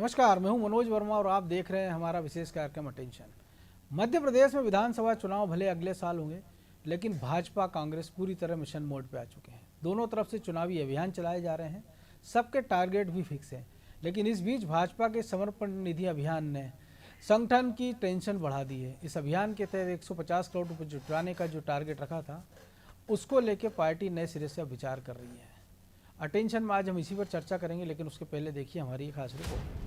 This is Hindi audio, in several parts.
नमस्कार, मैं हूं मनोज वर्मा और आप देख रहे हैं हमारा विशेष कार्यक्रम अटेंशन। मध्य प्रदेश में विधानसभा चुनाव भले अगले साल होंगे, लेकिन भाजपा कांग्रेस पूरी तरह मिशन मोड पे आ चुके हैं। दोनों तरफ से चुनावी अभियान चलाए जा रहे हैं, सबके टारगेट भी फिक्स हैं। लेकिन इस बीच भाजपा के समर्पण निधि अभियान ने संगठन की टेंशन बढ़ा दी है। इस अभियान के तहत 150 करोड़ रुपये जुटाने का जो टारगेट रखा था, उसको लेकर पार्टी नए सिरे से विचार कर रही है। अटेंशन में आज हम इसी पर चर्चा करेंगे, लेकिन उसके पहले देखिए हमारी खास रिपोर्ट।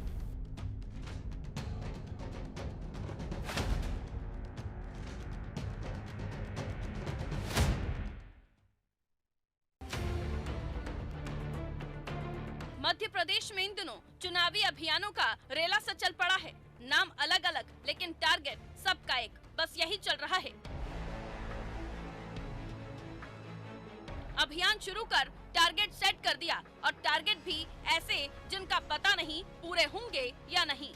मध्य प्रदेश में इन दिनों चुनावी अभियानों का रेला सा चल पड़ा है। नाम अलग अलग, लेकिन टारगेट सबका एक, बस यही चल रहा है। अभियान शुरू कर टारगेट सेट कर दिया, और टारगेट भी ऐसे जिनका पता नहीं पूरे होंगे या नहीं।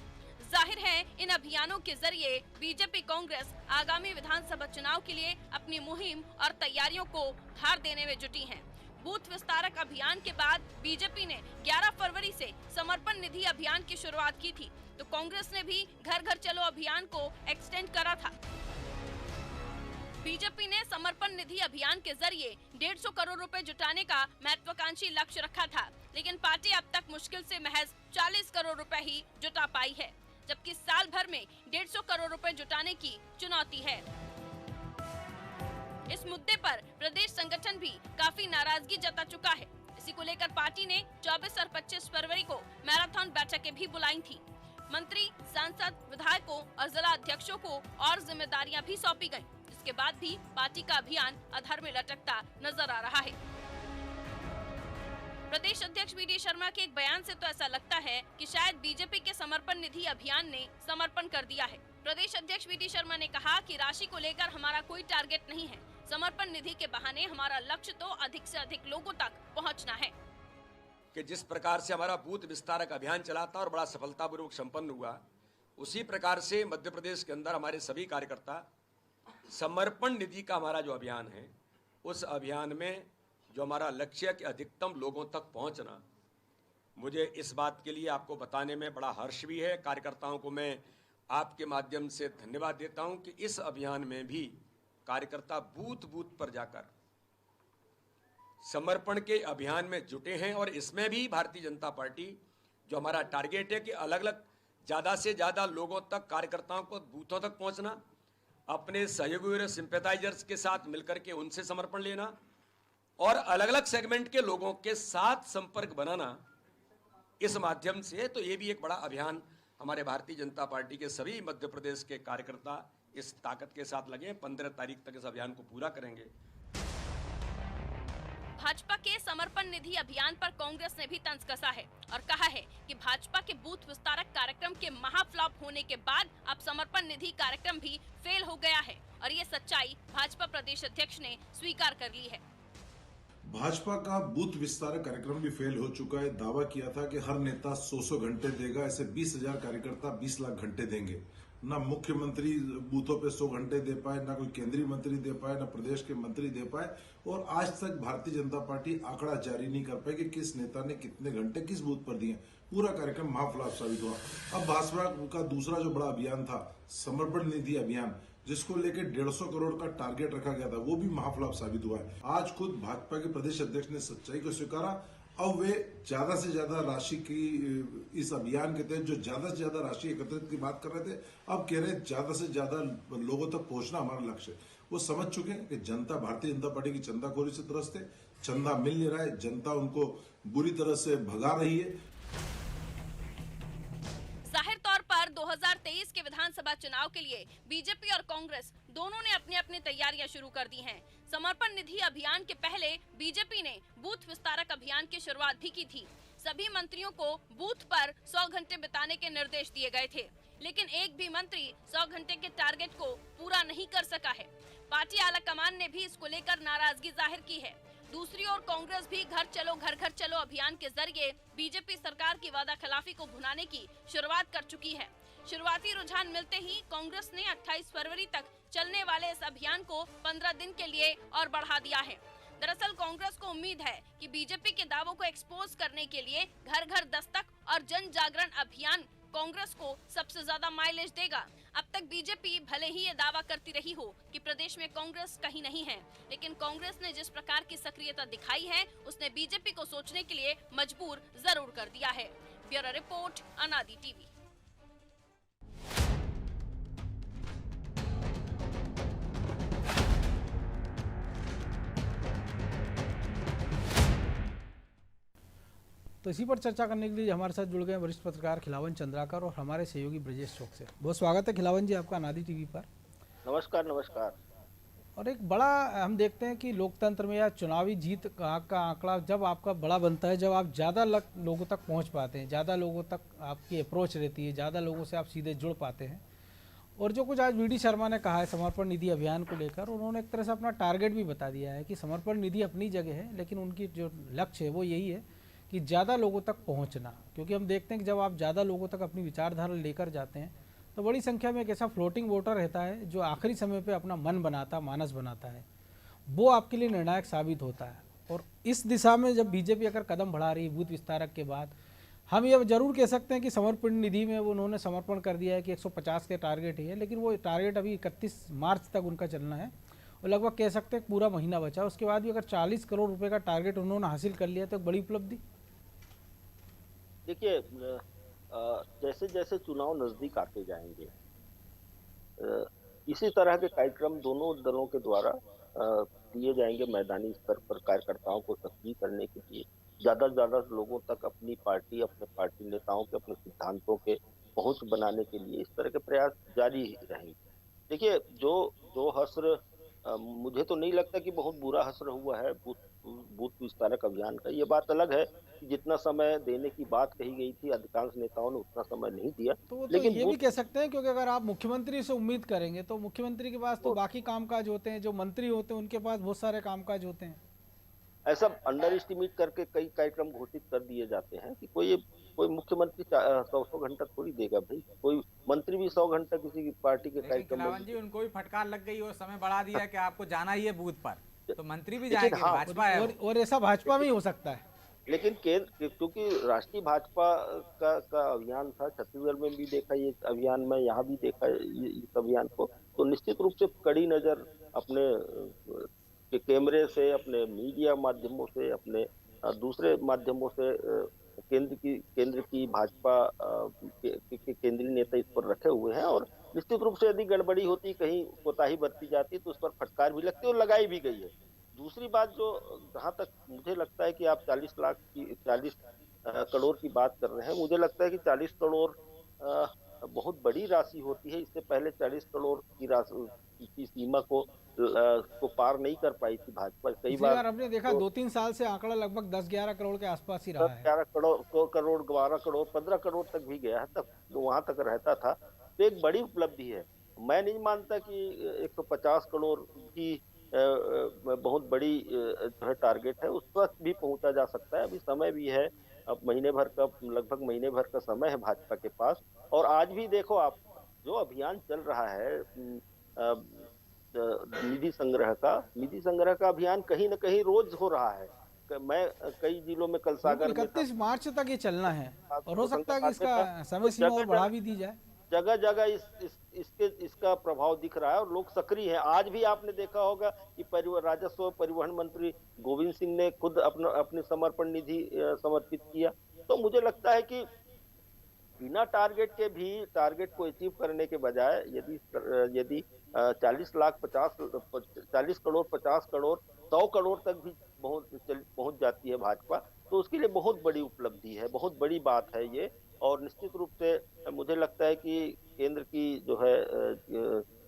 जाहिर है इन अभियानों के जरिए बीजेपी कांग्रेस आगामी विधानसभा चुनाव के लिए अपनी मुहिम और तैयारियों को धार देने में जुटी हैं। बूथ विस्तारक अभियान के बाद बीजेपी ने 11 फरवरी से समर्पण निधि अभियान की शुरुआत की थी, तो कांग्रेस ने भी घर घर चलो अभियान को एक्सटेंड करा था। बीजेपी ने समर्पण निधि अभियान के जरिए 150 करोड़ रुपए जुटाने का महत्वाकांक्षी लक्ष्य रखा था, लेकिन पार्टी अब तक मुश्किल से महज 40 करोड़ रुपए ही जुटा पाई है, जबकि साल भर में 150 करोड़ रुपए जुटाने की चुनौती है। इस मुद्दे पर प्रदेश संगठन भी काफी नाराजगी जता चुका है। इसी को लेकर पार्टी ने 24 और 25 फरवरी को मैराथन बैठकें भी बुलाई थी। मंत्री, सांसद, विधायकों और जिला अध्यक्षों को और जिम्मेदारियां भी सौंपी गयी। इसके बाद भी पार्टी का अभियान अधर में लटकता नजर आ रहा है। प्रदेश अध्यक्ष वी डी शर्मा के एक बयान से तो ऐसा लगता है कि शायद बीजेपी के समर्पण निधि अभियान ने समर्पण कर दिया है। प्रदेश अध्यक्ष वी डी शर्मा ने कहा कि राशि को लेकर हमारा कोई टारगेट नहीं है। समर्पण निधि के बहाने हमारा लक्ष्य तो अधिक से अधिक लोगों तक पहुंचना है। कि जिस प्रकार से हमारा बूथ विस्तारक अभियान चला था और बड़ा सफलतापूर्वक संपन्न हुआ, उसी प्रकार से मध्य प्रदेश के अंदर हमारे सभी कार्यकर्ता समर्पण निधि का हमारा जो अभियान है, उस अभियान में जो हमारा लक्ष्य है कि अधिकतम लोगों तक पहुंचना, मुझे इस बात के लिए आपको बताने में बड़ा हर्ष भी है। कार्यकर्ताओं को मैं आपके माध्यम से धन्यवाद देता हूं कि इस अभियान में भी कार्यकर्ता बूथ बूथ पर जाकर समर्पण के अभियान में जुटे हैं। और इसमें भी भारतीय जनता पार्टी जो हमारा टारगेट है कि अलग अलग ज़्यादा से ज़्यादा लोगों तक, कार्यकर्ताओं को बूथों तक पहुंचना, अपने सहयोगी और सिंपैथाइजर्स के साथ मिलकर के उनसे समर्पण लेना और अलग अलग सेगमेंट के लोगों के साथ संपर्क बनाना, इस माध्यम से तो ये भी एक बड़ा अभियान हमारे भारतीय जनता पार्टी के सभी मध्य प्रदेश के कार्यकर्ता इस ताकत के साथ लगे। 15 तारीख तक इस अभियान को पूरा करेंगे। भाजपा के समर्पण निधि अभियान पर कांग्रेस ने भी तंज कसा है और कहा है कि भाजपा के बूथ विस्तारक कार्यक्रम के महाफ्लॉप होने के बाद अब समर्पण निधि कार्यक्रम भी फेल हो गया है, और ये सच्चाई भाजपा प्रदेश अध्यक्ष ने स्वीकार कर ली है। भाजपा का बूथ विस्तारक कार्यक्रम भी फेल हो चुका है। दावा किया था कि हर नेता 100 घंटे देगा, ऐसे 20,000 कार्यकर्ता 20 लाख घंटे देंगे। ना मुख्यमंत्री बूथों पे 100 घंटे दे पाए, ना कोई केंद्रीय मंत्री दे पाए, ना प्रदेश के मंत्री दे पाए, और आज तक भारतीय जनता पार्टी आंकड़ा जारी नहीं कर पाई कि किस नेता ने कितने घंटे किस बूथ पर दिए। पूरा कार्यक्रम महाफ्लॉप साबित हुआ। अब भाजपा का दूसरा जो बड़ा अभियान था, समर्पण निधि अभियान, जिसको लेकर 150 करोड़ का टारगेट रखा गया था, वो भी महाफ्लॉप साबित हुआ है। आज खुद भाजपा के प्रदेश अध्यक्ष ने सच्चाई को स्वीकारा। अब वे ज्यादा से ज्यादा राशि की इस अभियान के तहत जो ज्यादा से ज्यादा राशि एकत्रित की बात कर रहे थे, अब कह रहे हैं ज्यादा से ज्यादा लोगों तक पहुंचना हमारा लक्ष्य है। वो समझ चुके हैं कि जनता भारतीय जनता पार्टी की चंदाखोरी से त्रस्त है, चंदा मिल नहीं रहा है, जनता उनको बुरी तरह से भगा रही है। जाहिर तौर पर 2023 के विधानसभा चुनाव के लिए बीजेपी और कांग्रेस दोनों ने अपनी अपनी तैयारियां शुरू कर दी हैं। समर्पण निधि अभियान के पहले बीजेपी ने बूथ विस्तारक अभियान की शुरुआत भी की थी। सभी मंत्रियों को बूथ पर 100 घंटे बिताने के निर्देश दिए गए थे, लेकिन एक भी मंत्री 100 घंटे के टारगेट को पूरा नहीं कर सका है। पार्टी आलाकमान ने भी इसको लेकर नाराजगी जाहिर की है। दूसरी ओर कांग्रेस भी घर घर चलो अभियान के जरिए बीजेपी सरकार की वादा खिलाफी को भुनाने की शुरुआत कर चुकी है। शुरुआती रुझान मिलते ही कांग्रेस ने 28 फरवरी तक चलने वाले इस अभियान को 15 दिन के लिए और बढ़ा दिया है। दरअसल कांग्रेस को उम्मीद है कि बीजेपी के दावों को एक्सपोज करने के लिए घर घर दस्तक और जन जागरण अभियान कांग्रेस को सबसे ज्यादा माइलेज देगा। अब तक बीजेपी भले ही ये दावा करती रही हो कि प्रदेश में कांग्रेस कहीं नहीं है, लेकिन कांग्रेस ने जिस प्रकार की सक्रियता दिखाई है उसने बीजेपी को सोचने के लिए मजबूर जरूर कर दिया है। ब्यूरो रिपोर्ट, अनादि टीवी। तो इसी पर चर्चा करने के लिए हमारे साथ जुड़ गए वरिष्ठ पत्रकार खिलावन चंद्राकर और हमारे सहयोगी ब्रजेश चौक से। बहुत स्वागत है खिलावन जी आपका अनादि टीवी पर। नमस्कार नमस्कार। और एक बड़ा हम देखते हैं कि लोकतंत्र में या चुनावी जीत का आंकड़ा जब आपका बड़ा बनता है, जब आप ज़्यादा लोगों तक पहुंच पाते हैं, ज़्यादा लोगों तक आपकी अप्रोच रहती है, ज़्यादा लोगों से आप सीधे जुड़ पाते हैं। और जो कुछ आज वी डी शर्मा ने कहा है समर्पण निधि अभियान को लेकर, उन्होंने एक तरह से अपना टारगेट भी बता दिया है कि समर्पण निधि अपनी जगह है, लेकिन उनकी जो लक्ष्य है वो यही है कि ज़्यादा लोगों तक पहुंचना। क्योंकि हम देखते हैं कि जब आप ज़्यादा लोगों तक अपनी विचारधारा लेकर जाते हैं तो बड़ी संख्या में एक ऐसा फ्लोटिंग वोटर रहता है जो आखिरी समय पे अपना मन बनाता, मानस बनाता है, वो आपके लिए निर्णायक साबित होता है। और इस दिशा में जब बीजेपी अगर कदम बढ़ा रही है बूथ विस्तारक के बाद, हम ये जरूर कह सकते हैं कि समर्पण निधि में वो उन्होंने समर्पण कर दिया है कि 150 के टारगेट ही है, लेकिन वो टारगेट अभी 31 मार्च तक उनका चलना है और लगभग कह सकते हैं पूरा महीना बचा। उसके बाद भी अगर 40 करोड़ रुपए का टारगेट उन्होंने हासिल कर लिया तो एक बड़ी उपलब्धि। देखिए, जैसे जैसे चुनाव नजदीक आते जाएंगे इसी तरह के कार्यक्रम दोनों दलों के द्वारा किए जाएंगे। मैदानी स्तर पर कार्यकर्ताओं को सक्रिय करने के लिए ज्यादा से ज्यादा लोगों तक अपनी पार्टी, अपने पार्टी नेताओं के, अपने सिद्धांतों के पहुंच बनाने के लिए इस तरह के प्रयास जारी रहेंगे। देखिए, जो जो हश्र मुझे तो नहीं लगता कि बहुत बुरा हश्र हुआ है बूथ विस्तारक अभियान का। ये बात अलग है कि जितना समय देने की बात कही गई थी अधिकांश नेताओं ने उतना समय नहीं दिया। तो वो तो लेकिन ये भी कह सकते हैं क्योंकि अगर आप मुख्यमंत्री से उम्मीद करेंगे तो मुख्यमंत्री के पास तो बाकी कामकाज होते हैं, जो मंत्री होते हैं उनके पास बहुत सारे कामकाज होते हैं। ऐसा अंडर एस्टिमेट करके कई कार्यक्रम घोषित कर दिए जाते हैं कि कोई मुख्यमंत्री 100 घंटा थोड़ी देगा भाई। कोई मंत्री भी 100 घंटा किसी की पार्टी के कार्यक्रम में। खिलावन जी, उनको भी फटकार लग गई और समय बढ़ा दिया कि आपको जाना ही है बूथ पर, तो मंत्री भी लेकिन जाएंगे। हाँ, भाजपा है और ऐसा भाजपा में ही हो सकता है। लेकिन केंद्र, क्योंकि राष्ट्रीय भाजपा का अभियान था, छत्तीसगढ़ में भी देखा ये अभियान, में यहाँ भी देखा इस अभियान को, तो निश्चित रूप से कड़ी नजर अपने के कैमरे से, अपने मीडिया माध्यमों से, अपने दूसरे माध्यमों से केंद्र की भाजपा के केंद्रीय नेता इस पर रखे हुए हैं। और निश्चित रूप से यदि गड़बड़ी होती, कहीं कोताही बरती जाती तो उस पर फटकार भी लगती और लगाई भी गई है। दूसरी बात, जो जहाँ तक मुझे लगता है कि आप 40 करोड़ की बात कर रहे हैं, मुझे लगता है कि 40 करोड़ बहुत बड़ी राशि होती है। इससे पहले 40 करोड़ की राशि की सीमा को पार नहीं कर पाई थी भाजपा। कई बार हमने देखा तो 2-3 साल से आंकड़ा लगभग 10-11 करोड़ के आसपास ही रहा है। 11 करोड़ 12 करोड़ 15 करोड़ तक भी गया है, तब तो वहां तक रहता था। तो एक बड़ी उपलब्धि है। मैं नहीं मानता कि 150 करोड़ की बहुत बड़ी जो है टारगेट है, उस तक भी पहुंचा जा सकता है। अभी समय भी है, अब लगभग महीने भर का समय है भाजपा के पास। और आज भी देखो आप, जो अभियान चल रहा है निधि संग्रह का अभियान कहीं न कहीं रोज हो रहा है। मैं कई जिलों में कल सागर में 31 मार्च तक ये चलना है और हो सकता है कि इसका तो समय सीमा और बढ़ा भी दी जाए। जगह जगह इसका प्रभाव दिख रहा है और लोग सक्रिय हैं। आज भी आपने देखा होगा कि राजस्व परिवहन मंत्री गोविंद सिंह ने खुद अपनी समर्पण निधि समर्पित किया। तो मुझे लगता है कि बिना टारगेट के भी टारगेट को अचीव करने के बजाय यदि 40 करोड़ 50 करोड़ 100 करोड़ तक भी पहुंच जाती है भाजपा, तो उसके लिए बहुत बड़ी उपलब्धि है, बहुत बड़ी बात है ये। और निश्चित रूप से मुझे लगता है कि केंद्र की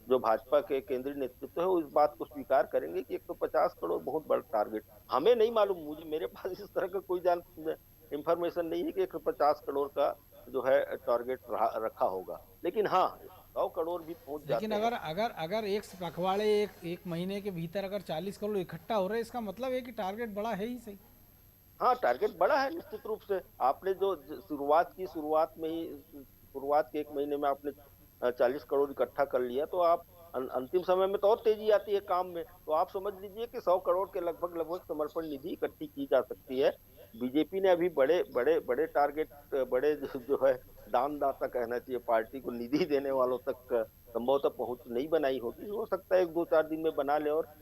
जो भाजपा के केंद्रीय नेतृत्व है वो इस बात को स्वीकार करेंगे कि 150 करोड़ बहुत बड़ा टारगेट। हमें नहीं मालूम, मेरे पास इस तरह का कोई इंफॉर्मेशन नहीं है कि 150 करोड़ का जो है टारगेट रखा होगा। लेकिन हाँ, 100 करोड़ भी पहुंच जाते हैं। लेकिन अगर एक पखवाड़े एक महीने के भीतर अगर 40 करोड़ इकट्ठा हो रहे हैं, इसका मतलब है कि टारगेट बड़ा है ही सही। हाँ, टारगेट बड़ा है निश्चित रूप से। आपने जो शुरुआत के 1 महीने में आपने 40 करोड़ इकट्ठा कर लिया, तो आप अंतिम समय में तो और तेजी आती है काम में। तो आप समझ लीजिए कि 100 करोड़ के लगभग लगभग समर्पण निधि इकट्ठी की जा सकती है। बीजेपी ने अभी बड़े बड़े बड़े टारगेट, बड़े जो है दानदाता कहना चाहिए, पार्टी को निधि देने वालों तक संभवतः पहुंच नहीं बनाई होगी। हो सकता है 1-2-4 दिन में बना ले और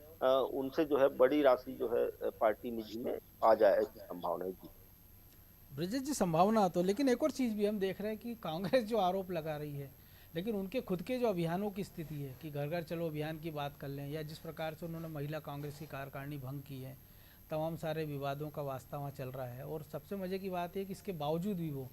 उनसे जो है बड़ी राशि जो है पार्टी निधि में आ जाए, ऐसी संभावना है जी। ब्रजेश जी, संभावना तो, लेकिन एक और चीज़ भी हम देख रहे हैं कि कांग्रेस जो आरोप लगा रही है, लेकिन उनके खुद के जो अभियानों की स्थिति है कि घर घर चलो अभियान की बात कर लें, या जिस प्रकार से उन्होंने महिला कांग्रेस की कार्यकारिणी भंग की है, तमाम सारे विवादों का वास्ता वहाँ चल रहा है। और सबसे मज़े की बात है कि इसके बावजूद भी वो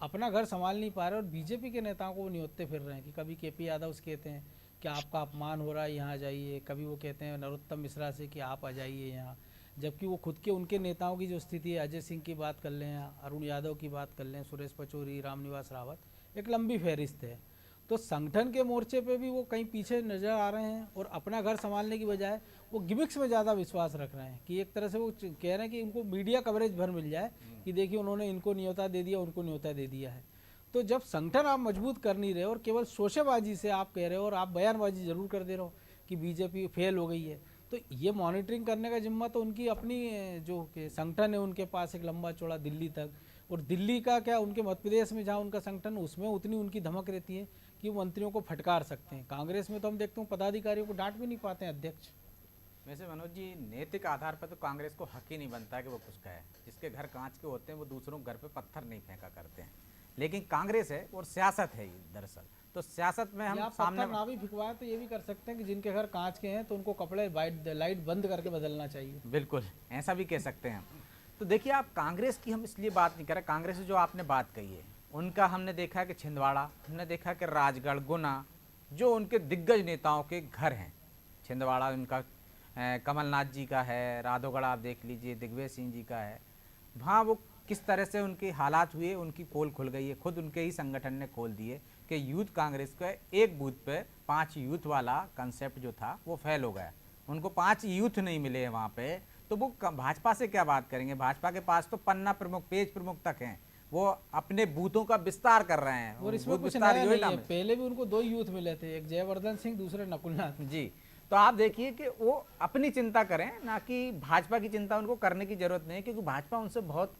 अपना घर संभाल नहीं पा रहे और बीजेपी के नेताओं को वो नियोजते फिर रहे हैं कि कभी केपी यादव से कहते हैं कि आपका अपमान हो रहा है, यहाँ जाइए, कभी वो कहते हैं नरोत्तम मिश्रा से कि आप आ जाइए यहाँ, जबकि वो खुद के उनके नेताओं की जो स्थिति है, अजय सिंह की बात कर लें, अरुण यादव की बात कर लें, सुरेश पचौरी, रामनिवास रावत, एक लंबी फहरिस्त है। तो संगठन के मोर्चे पे भी वो कहीं पीछे नज़र आ रहे हैं और अपना घर संभालने की बजाय वो गिमिक्स में ज़्यादा विश्वास रख रहे हैं कि एक तरह से वो कह रहे हैं कि इनको मीडिया कवरेज भर मिल जाए कि देखिए उन्होंने इनको न्योता दे दिया, उनको न्योता दे दिया है। तो जब संगठन आप मजबूत कर नहीं रहे और केवल शोशेबाजी से आप कह रहे हो और आप बयानबाजी जरूर कर दे रहे हो कि बीजेपी फेल हो गई है, तो ये मॉनिटरिंग करने का जिम्मा तो उनकी अपनी जो संगठन है उनके पास एक लंबा चौड़ा दिल्ली तक, और दिल्ली का क्या उनके मध्य प्रदेश में जहाँ उनका संगठन, उसमें उतनी उनकी धमक रहती है कि वो मंत्रियों को फटकार सकते हैं। कांग्रेस में तो हम देखते हैं पदाधिकारियों को डांट भी नहीं पाते हैं अध्यक्ष। वैसे मनोज जी, नैतिक आधार पर तो कांग्रेस को हक ही नहीं बनता कि वो कुछ कहे। जिसके घर कांच के होते हैं वो दूसरों के घर पे पत्थर नहीं फेंका करते हैं। लेकिन कांग्रेस है और सियासत है ये दरअसल, तो सियासत में हम सामने ना भी फिकवाए तो ये भी कर सकते हैं कि जिनके घर कांच के हैं तो उनको कपड़े लाइट बंद करके बदलना चाहिए। बिल्कुल ऐसा भी कह सकते हैं। तो देखिए, आप कांग्रेस की हम इसलिए बात नहीं कर रहे, कांग्रेस से जो आपने बात कही है उनका हमने देखा है कि छिंदवाड़ा, हमने देखा कि राजगढ़, गुना, जो उनके दिग्गज नेताओं के घर हैं। छिंदवाड़ा उनका कमलनाथ जी का है, राधोगढ़ आप देख लीजिए दिग्विजय सिंह जी का है। वहाँ वो किस तरह से उनके हालात हुए, उनकी पोल खुल गई है, खुद उनके ही संगठन ने खोल दिए कि यूथ कांग्रेस का एक बूथ पे 5 यूथ वाला कंसेप्ट जो था वो फेल हो गया। उनको 5 यूथ नहीं मिले हैं वहाँ पे, तो वो भाजपा से क्या बात करेंगे। भाजपा के पास तो पन्ना प्रमुख, पेज प्रमुख तक हैं, वो अपने बूथों का विस्तार कर रहे हैं। और इसमें कुछ नया नहीं है, पहले भी उनको 2 यूथ मिले थे, एक जयवर्धन सिंह, दूसरे नकुलनाथ जी। तो आप देखिए कि वो अपनी चिंता करें, ना कि भाजपा की चिंता उनको करने की जरूरत नहीं है, क्योंकि भाजपा उनसे बहुत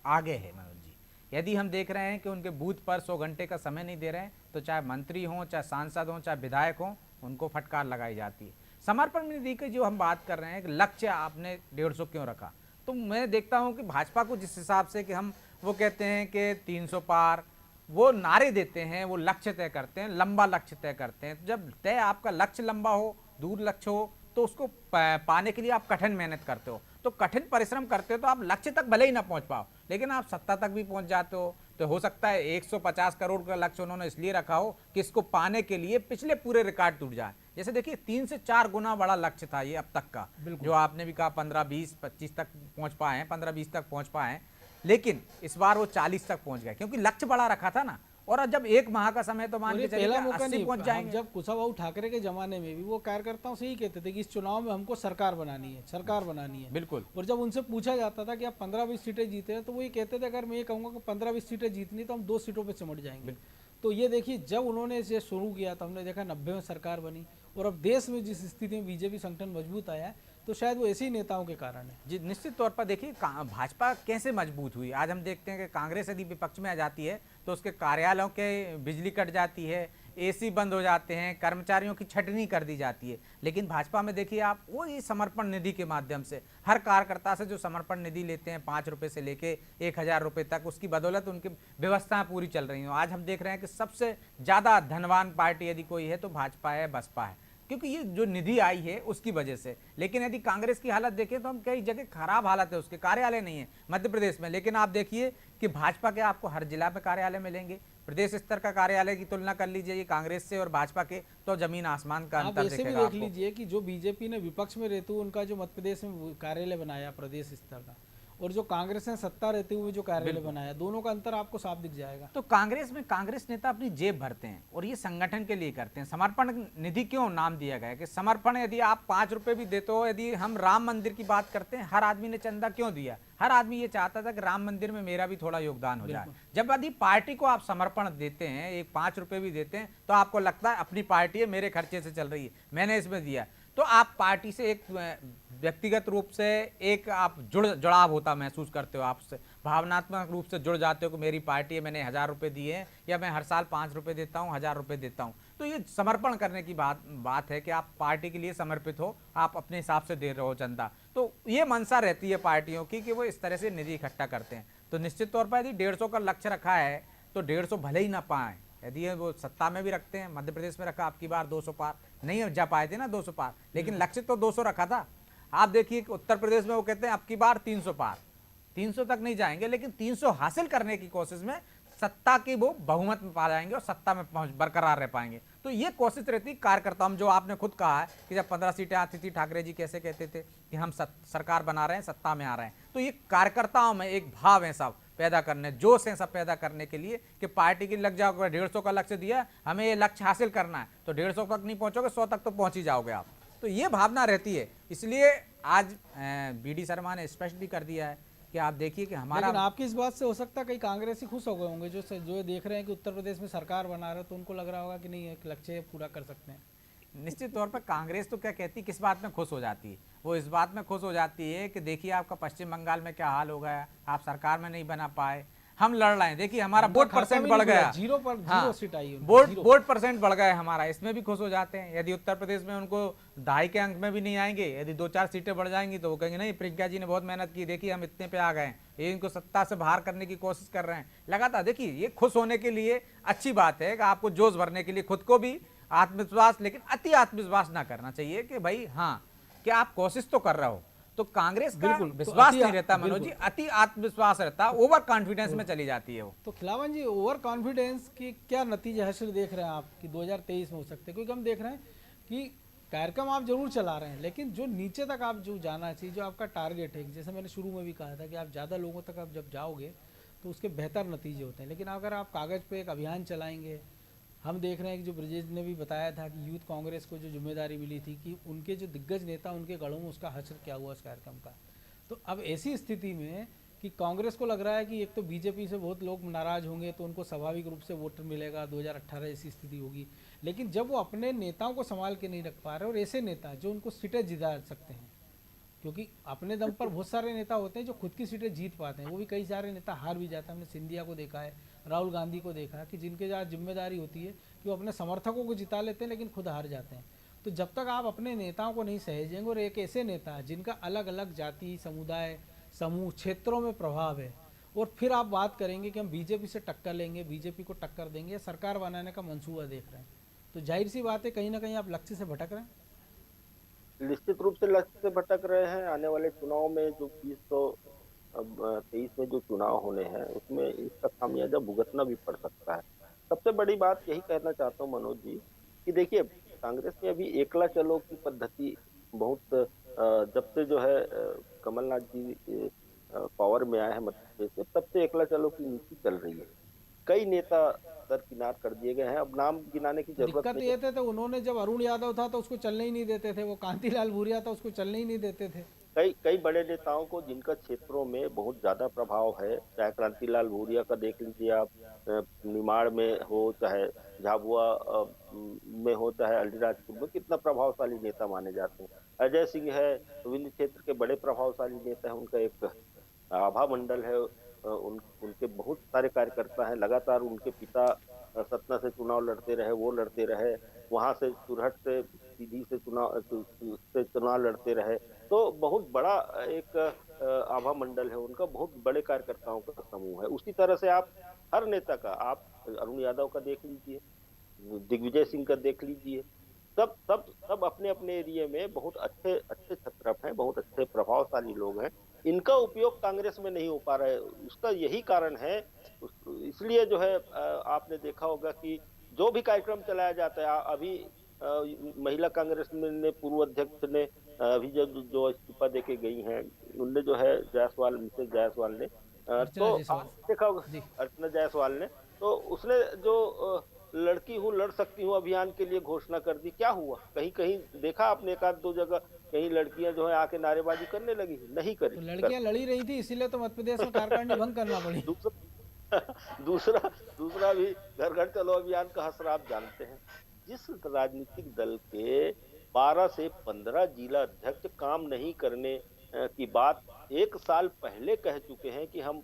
आगे है मनोज जी। यदि हम देख रहे हैं कि उनके बूथ पर 100 घंटे का समय नहीं दे रहे हैं, तो चाहे मंत्री हों, चाहे सांसद हों, चाहे विधायक हों, उनको फटकार लगाई जाती है। समर्पण निधि की जो हम बात कर रहे हैं, लक्ष्य आपने 150 क्यों रखा, तो मैं देखता हूं कि भाजपा को जिस हिसाब से कि हम वो कहते हैं कि 300 पार, वो नारे देते हैं, वो लक्ष्य तय करते हैं, लंबा लक्ष्य तय करते हैं। तो जब तय आपका लक्ष्य लंबा हो, दूर लक्ष्य हो, तो उसको पाने के लिए आप कठिन मेहनत करते हो, तो कठिन परिश्रम करते हो, तो आप लक्ष्य तक भले ही ना पहुंच पाओ, लेकिन आप सत्ता तक भी पहुंच जाते हो। तो हो सकता है 150 करोड़ का लक्ष्य उन्होंने इसलिए रखा हो कि इसको पाने के लिए पिछले पूरे रिकॉर्ड टूट जाए। जैसे देखिए 3 से 4 गुना बड़ा लक्ष्य था ये अब तक का, जो आपने भी कहा 15, 20, 25 तक पहुंच पाए हैं, 15-20 तक पहुंच पाए हैं, लेकिन इस बार वो 40 तक पहुंच गए, क्योंकि लक्ष्य बड़ा रखा था ना। और जब 1 माह का समय तो मान के चलिए 80 पहुंच जाएंगे। जब कुशाभाऊ ठाकरे के जमाने में भी वो कार्यकर्ताओं से ही कहते थे कि इस चुनाव में हमको सरकार बनानी है, सरकार बनानी है। बिल्कुल। और जब उनसे पूछा जाता था कि आप 15-20 सीटें जीते हैं, तो वो ये कहते थे अगर मैं ये कहूँगा कि 15-20 सीटें जीतनी तो हम 2 सीटों पर सिमट जाएंगे। तो ये देखिए, जब उन्होंने इसे शुरू किया तो हमने देखा 90 में सरकार बनी, और अब देश में जिस स्थिति में बीजेपी संगठन मजबूत आया है, तो शायद वो ऐसे ही नेताओं के कारण है। जी, निश्चित तौर पर देखिए भाजपा कैसे मजबूत हुई। आज हम देखते हैं कि कांग्रेस यदि विपक्ष में आ जाती है तो उसके कार्यालयों के बिजली कट जाती है, एसी बंद हो जाते हैं, कर्मचारियों की छटनी कर दी जाती है। लेकिन भाजपा में देखिए आप, वो ये समर्पण निधि के माध्यम से हर कार्यकर्ता से जो समर्पण निधि लेते हैं 5 रुपये से लेके 1000 रुपये तक, उसकी बदौलत उनकी व्यवस्थाएं पूरी चल रही हैं। आज हम देख रहे हैं कि सबसे ज़्यादा धनवान पार्टी यदि कोई है तो भाजपा है, बसपा है, क्योंकि ये जो निधि आई है उसकी वजह से। लेकिन यदि कांग्रेस की हालत देखें तो हम कई जगह खराब हालत है, उसके कार्यालय नहीं है मध्य प्रदेश में। लेकिन आप देखिए कि भाजपा के आपको हर जिला में कार्यालय मिलेंगे। प्रदेश स्तर का कार्यालय की तुलना कर लीजिए ये कांग्रेस से और भाजपा के, तो जमीन आसमान का अंतर दिखेगा आपको। देख लीजिए कि जो बीजेपी ने विपक्ष में रहते हुए उनका जो मध्य प्रदेश में कार्यालय बनाया प्रदेश स्तर का, और जो कांग्रेस ने सत्ता रहते हुए जो कार्यालय बनाया, दोनों का अंतर आपको साफ दिख जाएगा। तो कांग्रेस में कांग्रेस नेता अपनी जेब भरते हैं और ये संगठन के लिए करते हैं। समर्पण निधि क्यों नाम दिया गया है कि समर्पण, यदि आप 5 रुपए भी देते हो, यदि हम राम मंदिर की बात करते हैं, हर आदमी ने चंदा क्यों दिया? हर आदमी ये चाहता था कि राम मंदिर में मेरा भी थोड़ा योगदान हो जाए। जब यदि पार्टी को आप समर्पण देते हैं, एक 5 रुपए भी देते हैं, तो आपको लगता है अपनी पार्टी है, मेरे खर्चे से चल रही है, मैंने इसमें दिया, तो आप पार्टी से एक व्यक्तिगत रूप से एक आप जुड़ाव होता महसूस करते हो, आपसे भावनात्मक रूप से जुड़ जाते हो कि मेरी पार्टी है, मैंने 1000 रुपए दिए हैं या मैं हर साल 5 रुपए देता हूँ, 1000 रुपए देता हूँ। तो ये समर्पण करने की बात है कि आप पार्टी के लिए समर्पित हो, आप अपने हिसाब से दे रहे हो चंदा। तो ये मंशा रहती है पार्टियों की कि वो इस तरह से निधि इकट्ठा करते हैं। तो निश्चित तौर पर यदि 150 का लक्ष्य रखा है तो 150 भले ही ना पाए, यदि वो सत्ता में भी रखते हैं, मध्य प्रदेश में रखा, आपकी बार 200 पार नहीं जा पाए थे ना, 200 पार, लेकिन लक्ष्य तो 200 रखा था। आप देखिए उत्तर प्रदेश में वो कहते हैं आपकी बार 300 पार, 300 तक नहीं जाएंगे, लेकिन 300 हासिल करने की कोशिश में सत्ता की वो बहुमत में पा जाएंगे और सत्ता में बरकरार रह पाएंगे। तो ये कोशिश रहती कार्यकर्ताओं, जो आपने खुद कहा है कि जब 15 सीटें आती थी, ठाकरे जी कैसे कहते थे कि हम सरकार बना रहे हैं, सत्ता में आ रहे हैं। तो ये कार्यकर्ताओं में एक भाव है सब पैदा करने, जोश है सब पैदा करने के लिए कि पार्टी की लग जाओगे, 150 का लक्ष्य दिया, हमें ये लक्ष्य हासिल करना है, तो 150 तक नहीं पहुंचोगे, 100 तक तो पहुंच ही जाओगे आप। तो ये भावना रहती है। इसलिए आज बीडी शर्मा ने स्पष्ट भी कर दिया है कि आप देखिए कि हमारा, लेकिन आपकी इस बात से हो सकता है कई कांग्रेसी खुश हो गए होंगे जो देख रहे हैं कि उत्तर प्रदेश में सरकार बना रहे, तो उनको लग रहा होगा कि नहीं एक लक्ष्य पूरा कर सकते हैं। निश्चित तौर पर कांग्रेस तो क्या कहती, किस बात में खुश हो जाती है? वो इस बात में खुश हो जाती है कि देखिए आपका पश्चिम बंगाल में क्या हाल हो गया, आप सरकार में नहीं बना पाए, हम लड़ रहे हैं, देखिए हमारा वोट परसेंट बढ़ गया, 0 सीट आई, वोट परसेंट बढ़ गया हमारा, इसमें भी खुश हो जाते हैं। यदि उत्तर प्रदेश में उनको 2.5 के अंक में भी नहीं आएंगे, यदि 2-4 सीटें बढ़ जाएंगी, तो वो कहेंगे नहीं, प्रियंका जी ने बहुत मेहनत की, देखिए हम इतने पे आ गए, ये इनको सत्ता से बाहर करने की कोशिश कर रहे हैं लगातार। देखिए ये खुश होने के लिए अच्छी बात है कि आपको जोश भरने के लिए खुद को भी आत्मविश्वास, लेकिन अति आत्मविश्वास ना करना चाहिए कि भाई हाँ कि आप कोशिश तो कर रहे हो। तो कांग्रेस का बिल्कुल विश्वास नहीं रहता मनोज जी, अति आत्मविश्वास रहता, ओवर कॉन्फिडेंस में चली जाती है वो। तो खिलावन जी, ओवर कॉन्फिडेंस की क्या नतीजे हासिल देख रहे हैं आप कि 2023 में हो सकते हैं? क्योंकि हम देख रहे हैं कि कार्यक्रम आप जरूर चला रहे हैं, लेकिन जो नीचे तक आप जो जाना चाहिए, जो आपका टारगेट है, जैसे मैंने शुरू में भी कहा था कि आप ज़्यादा लोगों तक आप जब जाओगे तो उसके बेहतर नतीजे होते हैं। लेकिन अगर आप कागज़ पे एक अभियान चलाएंगे, हम देख रहे हैं कि जो ब्रजेश ने भी बताया था कि यूथ कांग्रेस को जो जिम्मेदारी मिली थी कि उनके जो दिग्गज नेता, उनके गढ़ों में उसका हश्र क्या हुआ इस कार्यक्रम का। तो अब ऐसी स्थिति में कि कांग्रेस को लग रहा है कि एक तो बीजेपी से बहुत लोग नाराज होंगे, तो उनको स्वाभाविक रूप से वोट मिलेगा, 2018 ऐसी स्थिति होगी। लेकिन जब वो अपने नेताओं को संभाल के नहीं रख पा रहे, और ऐसे नेता जो उनको सीटें जिता सकते हैं, क्योंकि अपने दम पर बहुत सारे नेता होते हैं जो खुद की सीटें जीत पाते हैं, वो भी कई सारे नेता हार भी जाते हैं। हमने सिंधिया को देखा है, राहुल गांधी को देखा है कि जिनके जहाँ जिम्मेदारी होती है कि वो अपने समर्थकों को जिता लेते हैं लेकिन खुद हार जाते हैं। तो जब तक आप अपने नेताओं को नहीं सहेजेंगे, और एक ऐसे नेता जिनका अलग अलग जाति, समुदाय, समूह, क्षेत्रों में प्रभाव है, और फिर आप बात करेंगे कि हम बीजेपी से टक्कर लेंगे, बीजेपी को टक्कर देंगे, सरकार बनाने का मंसूबा देख रहे हैं, तो जाहिर सी बात है कहीं ना कहीं आप लक्ष्य से भटक रहे हैं। निश्चित रूप से लक्ष्य से भटक रहे हैं। आने वाले चुनाव में जो 2023 में जो चुनाव होने हैं, उसमें इसका खामियाजा भुगतना भी पड़ सकता है। सबसे बड़ी बात यही कहना चाहता हूँ मनोज जी कि देखिए, कांग्रेस में अभी एकला चलो की पद्धति बहुत जब से जो है कमलनाथ जी पावर में आए हैं मध्य प्रदेश में, तब से एकला चलो की नीति चल रही है। कई नेता दरकिनार कर दिए गए हैं, अब नाम गिनाने की जरूरत दिक्कत नहीं ये थे तो उन्होंने जब अरुण यादव था तो उसको चलने ही नहीं देते थे, वो कांतिलाल भूरिया था उसको चलने ही नहीं देते थे। कई बड़े नेताओं को जिनका क्षेत्रों में बहुत ज्यादा प्रभाव है, चाहे क्रांतिलाल भूरिया का देख लीजिए आप, निमाड़ में हो, चाहे झाबुआ में हो, चाहे अलीराजपुर में, कितना प्रभावशाली नेता माने जाते हैं। अजय सिंह है, विंध्य क्षेत्र के बड़े प्रभावशाली नेता है, उनका एक आभा मंडल है, उनके बहुत सारे कार्यकर्ता हैं। लगातार उनके पिता सतना से चुनाव लड़ते रहे, वो लड़ते रहे, वहां से चुरहट से सीधी से चुनाव लड़ते रहे। तो बहुत बड़ा एक आभा मंडल है उनका, बहुत बड़े कार्यकर्ताओं का समूह है। उसी तरह से आप हर नेता का, आप अरुण यादव का देख लीजिए, दिग्विजय सिंह का देख लीजिए, सब सब सब अपने अपने एरिया में बहुत अच्छे अच्छे छत्रप हैं, बहुत अच्छे प्रभावशाली लोग हैं। इनका उपयोग कांग्रेस में नहीं हो पा रहा है, उसका यही कारण है। इसलिए जो है आपने देखा होगा कि जो भी कार्यक्रम चलाया जाता है, अभी महिला कांग्रेस ने पूर्व अध्यक्ष ने अभी जब जो इस्तीफा देके गई हैं, उनने जो है जायसवाल, मिसेस जायसवाल ने अर्चना तो जायसवाल। आपने देखा होगा, जी। अर्चना जायसवाल ने, तो उसने जो लड़की हूँ लड़ सकती हूँ अभियान के लिए घोषणा कर दी। क्या हुआ? कहीं कहीं देखा आपने एक आध दो जगह कहीं लड़कियां जो है आके नारेबाजी करने लगी? नहीं करी तो कर लड़कियां लड़ी रही थी, इसीलिए तो मध्य प्रदेश में कार्यकारिणी भंग करना पड़ी। दूसरा दूसरा दूसरा भी घर घर चलो अभियान का असर आप जानते हैं। जिस राजनीतिक दल के 12 से 15 जिला अध्यक्ष काम नहीं करने की बात 1 साल पहले कह चुके हैं कि हम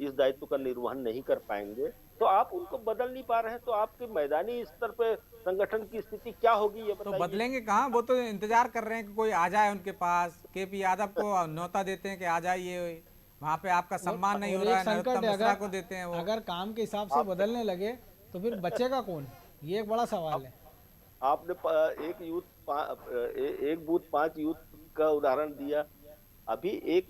इस दायित्व का निर्वहन नहीं कर पाएंगे, तो आप उनको बदल नहीं पा रहे हैं, तो आपके मैदानी स्तर पे संगठन की स्थिति क्या होगी ये तो बताइए। बदलेंगे कहाँ, वो तो इंतजार कर रहे हैं कि कोई आ जाए उनके पास। केपी यादव को न्योता देते हैं कि आ जाइए, वहां पे आपका सम्मान नहीं हो और रहा एक है, संकट नरोत्तम है, मिश्रा को देते हैं वो। अगर काम के हिसाब से बदलने लगे तो फिर बचेगा कौन, ये एक बड़ा सवाल है। आपने एक बूथ 5 यूथ का उदाहरण दिया। अभी एक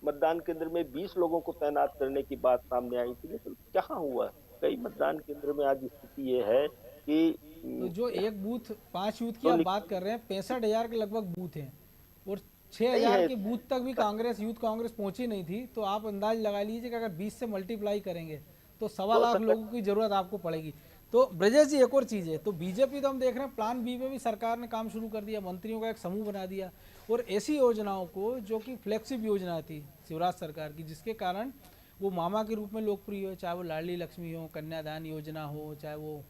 मतदान केंद्र में 20 लोगों को तैनात करने की बात सामने आई थी, लेकिन कहाँ हुआ? कई मतदान केंद्र में आज स्थिति ये है कि तो जो एक बूथ 5 यूथ की तो आप बात कर रहे हैं, 65,000 के लगभग बूथ हैं और नहीं 6,000 है। के बूथ तक भी कांग्रेस, यूथ कांग्रेस पहुंची नहीं थी। तो आप अंदाज लगा लीजिए कि अगर 20 से मल्टीप्लाई करेंगे तो 1.25 लाख लोगों की जरूरत आपको पड़ेगी। तो ब्रजेश जी, एक और चीज़ है, तो बीजेपी तो हम देख रहे हैं प्लान बी में भी सरकार ने काम शुरू कर दिया, मंत्रियों का एक समूह बना दिया और ऐसी योजनाओं को जो कि फ्लैगशिप योजना थी शिवराज सरकार की, जिसके कारण वो मामा के रूप में लोकप्रिय हो, चाहे वो लाडली लक्ष्मी हो, कन्यादान योजना हो, चाहे वो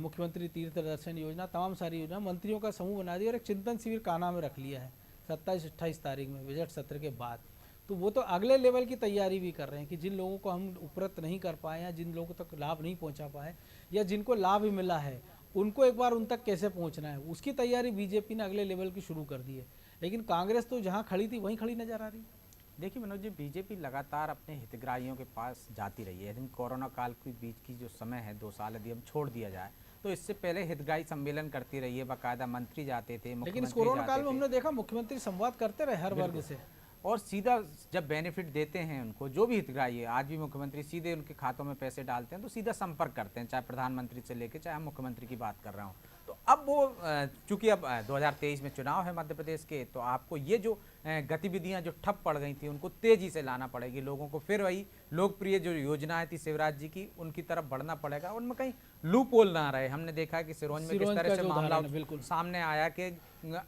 मुख्यमंत्री तीर्थ दर्शन योजना, तमाम सारी योजना मंत्रियों का समूह बना दिया और एक चिंतन शिविर कान्हा में रख लिया है 27-28 तारीख में बजट सत्र के बाद। तो वो तो अगले लेवल की तैयारी भी कर रहे हैं कि जिन लोगों को हम उपरत नहीं कर पाए या जिन लोगों तक लाभ नहीं पहुंचा पाए या जिनको लाभ ही मिला है उनको एक बार उन तक कैसे पहुंचना है, उसकी तैयारी बीजेपी ने अगले लेवल की शुरू कर दी है। लेकिन कांग्रेस तो जहां खड़ी थी वहीं खड़ी नजर आ रही है। देखिए मनोज जी, बीजेपी लगातार अपने हितग्राहियों के पास जाती रही है। लेकिन कोरोना काल के बीच की जो समय है 2 साल यदि हम छोड़ दिया जाए तो इससे पहले हितग्राही सम्मेलन करती रही है, बाकायदा मंत्री जाते थे, लेकिन इस मुख्यमंत्री कोरोना काल जाते में थे। हमने देखा मुख्यमंत्री संवाद करते रहे हर वर्ग से। और सीधा जब बेनिफिट देते हैं उनको, जो भी हितग्राही है, आज भी मुख्यमंत्री सीधे उनके खातों में पैसे डालते हैं, तो सीधा संपर्क करते हैं, चाहे प्रधानमंत्री से लेकर चाहे हम मुख्यमंत्री की बात कर रहा हूँ। तो अब वो चूंकि अब 2023 में चुनाव है मध्य प्रदेश के, तो आपको ये जो गतिविधियां जो ठप पड़ गई थी उनको तेजी से लाना पड़ेगी, लोगों को फिर वही लोकप्रिय जो योजनाएं थी शिवराज जी की उनकी तरफ बढ़ना पड़ेगा, उनमें कहीं लूप होल ना रहे। हमने देखा कि सिरोंज में किस तरह से मामला बिल्कुल सामने आया कि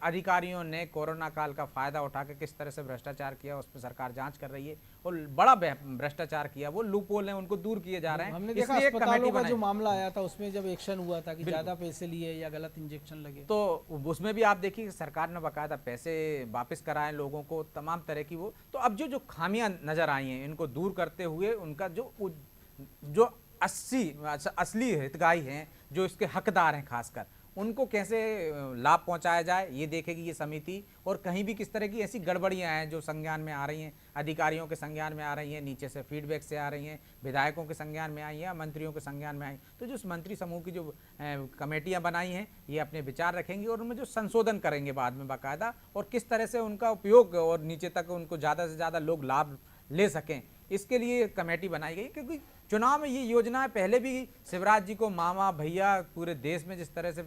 अधिकारियों ने कोरोना काल का फायदा उठा के किस तरह से भ्रष्टाचार किया, उस पर सरकार जांच कर रही है और बड़ा भ्रष्टाचार किया, वो लूप होल है उनको दूर किए जा रहे हैं। हमने देखा इसलिए एक अस्पतालों कमेटी का बनाई। जो मामला आया था उसमें जब एक्शन हुआ था कि ज्यादा पैसे लिए या गलत इंजेक्शन लगे, तो उसमें भी आप देखिए सरकार ने बाकायदा पैसे वापस कराए लोगों को, तमाम तरह की वो। तो अब जो खामियां नजर आई हैं इनको दूर करते हुए उनका जो 80 असली हितग्राही हैं, जो इसके हकदार हैं, खासकर उनको कैसे लाभ पहुंचाया जाए ये देखेगी ये समिति। और कहीं भी किस तरह की ऐसी गड़बड़ियां हैं जो संज्ञान में आ रही हैं, अधिकारियों के संज्ञान में आ रही हैं, नीचे से फीडबैक से आ रही हैं, विधायकों के संज्ञान में आई हैं, मंत्रियों के संज्ञान में आई, तो जो मंत्री समूह की जो कमेटियां बनाई हैं ये अपने विचार रखेंगी और उनमें जो संशोधन करेंगे बाद में बाकायदा, और किस तरह से उनका उपयोग और नीचे तक उनको ज़्यादा से ज़्यादा लोग लाभ ले सकें, इसके लिए कमेटी बनाई गई। क्योंकि चुनाव में ये योजनाएं पहले भी शिवराज जी को मामा भैया पूरे देश में जिस तरह से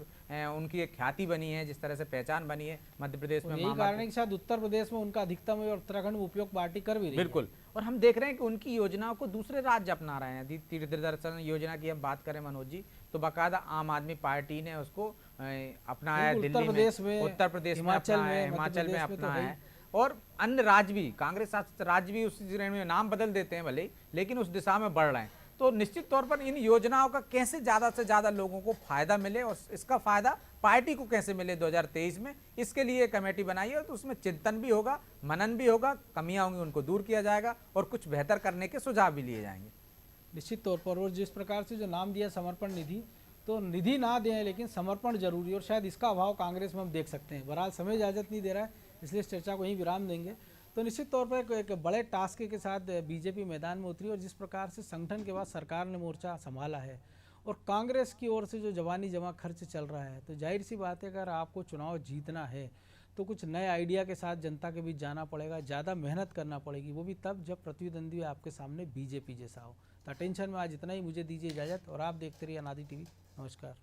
उनकी एक ख्याति बनी है, जिस तरह से पहचान बनी है मध्य प्रदेश में, यही कारण है कि शायद उत्तर प्रदेश में उनका अधिकतम है और उत्तराखंड में उपयोग पार्टी कर भी रही है। बिल्कुल। और हम देख रहे हैं कि उनकी योजनाओं को दूसरे राज्य अपना रहे हैं। तीर्थ दर्शन योजना की हम बात करें मनोज जी, तो बाकायदा आम आदमी पार्टी ने उसको अपनाया, दिल्ली में, उत्तर प्रदेश में अपना है, हिमाचल में अपना है, और अन्य राज्य भी, कांग्रेस शासित राज्य भी उस श्रेणी में नाम बदल देते हैं भले, लेकिन उस दिशा में बढ़ रहे हैं। तो निश्चित तौर पर इन योजनाओं का कैसे ज़्यादा से ज़्यादा लोगों को फायदा मिले और इसका फायदा पार्टी को कैसे मिले 2023 में, इसके लिए कमेटी बनाई है। तो उसमें चिंतन भी होगा, मनन भी होगा, कमियां होंगी उनको दूर किया जाएगा और कुछ बेहतर करने के सुझाव भी लिए जाएंगे निश्चित तौर पर। और जिस प्रकार से जो नाम दिया समर्पण निधि, तो निधि ना दें लेकिन समर्पण जरूरी, और शायद इसका अभाव कांग्रेस में हम देख सकते हैं। बहरहाल समय इजाजत नहीं दे रहा है, इसलिए इस चर्चा को यहीं विराम देंगे। तो निश्चित तौर पर एक बड़े टास्क के साथ बीजेपी मैदान में उतरी और जिस प्रकार से संगठन के बाद सरकार ने मोर्चा संभाला है और कांग्रेस की ओर से जो जवानी जमा खर्च चल रहा है, तो जाहिर सी बात है अगर आपको चुनाव जीतना है तो कुछ नए आइडिया के साथ जनता के बीच जाना पड़ेगा, ज़्यादा मेहनत करना पड़ेगी, वो भी तब जब प्रतिद्वंदी आपके सामने बीजेपी जैसा हो। तो अटेंशन में आज इतना ही, मुझे दीजिए इजाज़त और आप देखते रहिए अनादि टीवी। नमस्कार।